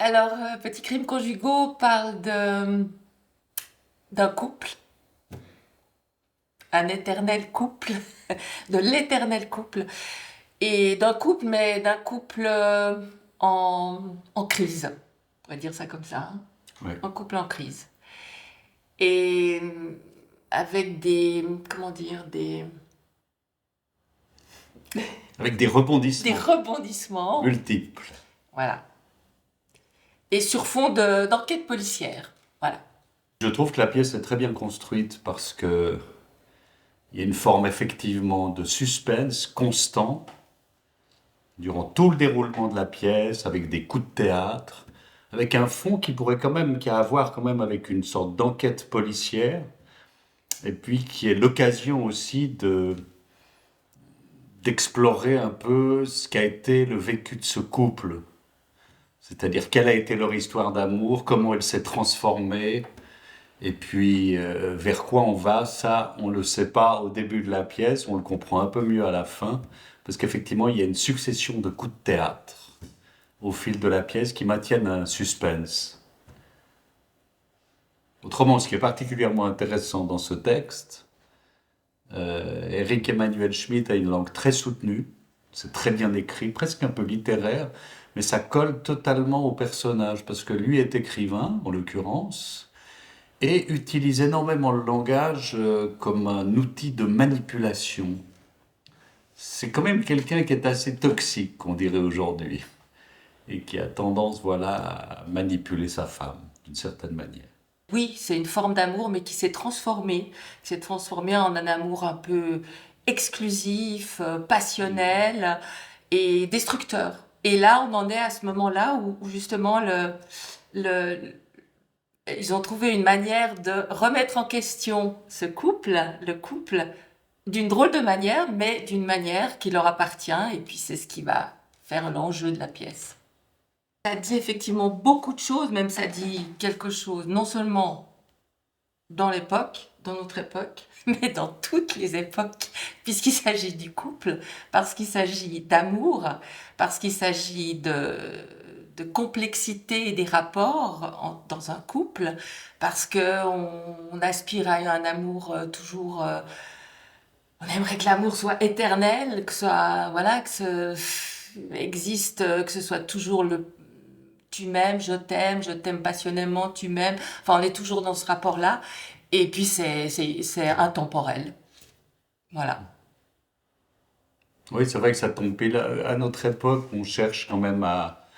Alors, Petits crimes conjugaux parle d'un couple, un éternel couple, de l'éternel couple, et d'un couple, mais d'un couple en crise, on va dire ça comme ça, hein. Ouais. Un couple en crise. Et avec des, comment dire, Avec des des rebondissements rebondissements, multiples. voilà. Et sur fond d'enquête policière, voilà. Je trouve que la pièce est très bien construite parce que il y a une forme effectivement de suspense constant durant tout le déroulement de la pièce, avec des coups de théâtre, avec un fond qui a à voir quand même avec une sorte d'enquête policière, et puis qui est l'occasion aussi d'explorer un peu ce qu'a été le vécu de ce couple. C'est-à-dire quelle a été leur histoire d'amour, comment elle s'est transformée, et puis vers quoi on va, ça on ne le sait pas au début de la pièce, on le comprend un peu mieux à la fin, parce qu'effectivement il y a une succession de coups de théâtre au fil de la pièce qui maintiennent un suspense. Autrement, ce qui est particulièrement intéressant dans ce texte, Eric Emmanuel Schmitt a une langue très soutenue, c'est très bien écrit, presque un peu littéraire, mais ça colle totalement au personnage, parce que lui est écrivain, en l'occurrence, et utilise énormément le langage comme un outil de manipulation. C'est quand même quelqu'un qui est assez toxique, on dirait aujourd'hui, et qui a tendance, voilà, à manipuler sa femme, d'une certaine manière. Oui, c'est une forme d'amour, mais qui s'est transformée en un amour un peu exclusif, passionnel et destructeur. Et là, on en est à ce moment-là où justement le, ils ont trouvé une manière de remettre en question le couple, d'une drôle de manière, mais d'une manière qui leur appartient, et puis c'est ce qui va faire l'enjeu de la pièce. Ça dit effectivement beaucoup de choses, même ça dit quelque chose, non seulement dans notre époque, mais dans toutes les époques, puisqu'il s'agit du couple, parce qu'il s'agit d'amour, parce qu'il s'agit de complexité des rapports dans un couple, parce qu'on aspire à un amour toujours... on aimerait que l'amour soit éternel, que soit, voilà, existe, que ce soit toujours le tu m'aimes, je t'aime passionnément, tu m'aimes. Enfin, on est toujours dans ce rapport-là. Et puis, c'est intemporel. Voilà. Oui, c'est vrai que ça tombe pile à notre époque. On cherche quand même à,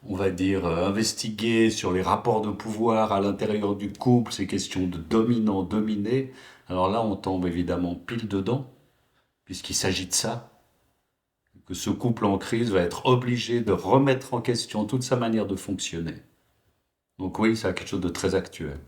on va dire, investiguer sur les rapports de pouvoir à l'intérieur du couple, ces questions de dominant-dominé. Alors là, on tombe évidemment pile dedans, puisqu'il s'agit de ça, que ce couple en crise va être obligé de remettre en question toute sa manière de fonctionner. Donc oui, ça a quelque chose de très actuel.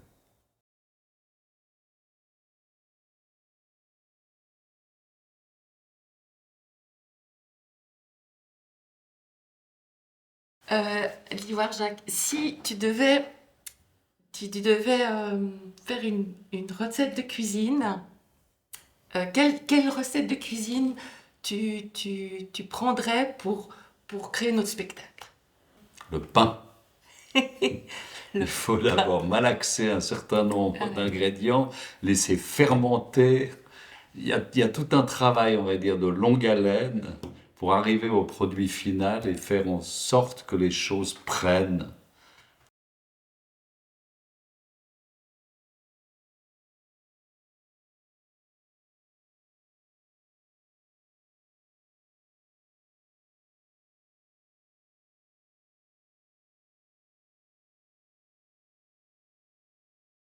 L'Ivoire Jacques, si tu devais faire une recette de cuisine, quelle recette de cuisine tu prendrais pour créer notre spectacle? Le pain. Le Il faut pain. d'abord malaxer un certain nombre Ouais. d'ingrédients, laisser fermenter. Il y a tout un travail, on va dire, de longue haleine pour arriver au produit final et faire en sorte que les choses prennent.